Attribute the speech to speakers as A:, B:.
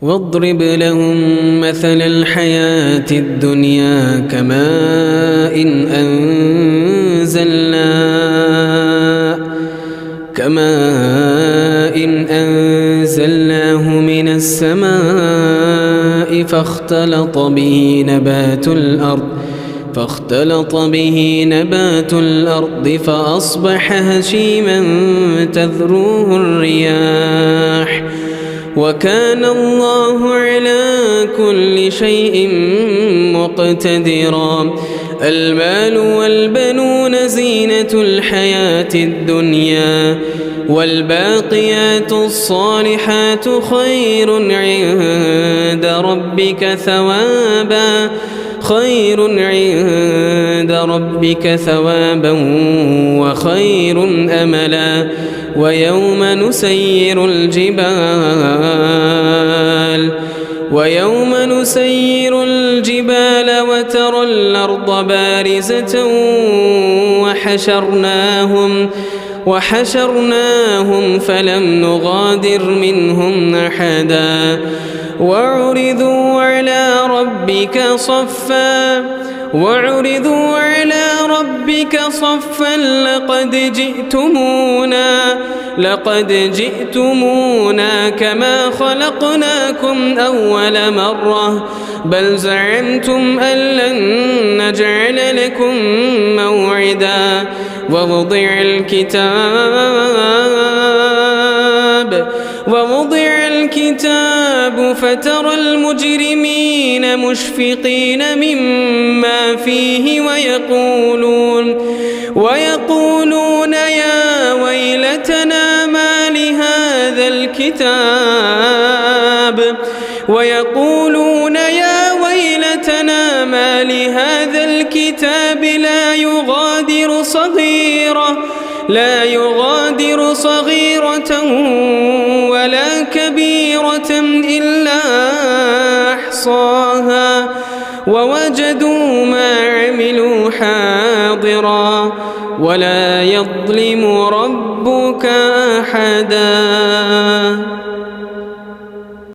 A: واضرب لهم مثل الحياة الدنيا كماء أنزلناه من السماء فاختلط به نبات الأرض فأصبح هشيما تذروه الرياح وكان الله على كل شيء مقتدرا. المال والبنون زينة الحياة الدنيا والباقيات الصالحات خير عند ربك ثوابا وخير أملا. ويوم نسير الجبال وترى الأرض بارزة وحشرناهم فلم نغادر منهم أحدا وعرضوا على ربك صفا لقد جئتمونا كما خلقناكم أول مرة بل زعمتم أن لن نجعل لكم موعدا. ووضع الكتاب فترى المجرمين مشفقين مما فيه ويقولون يا ويلتنا ما لهذا الكتاب لا يغادر صغيرة ولا كبيرة إلا أحصاها ووجدوا ما عملوا حاضرا ولا يظلم ربك أحدا.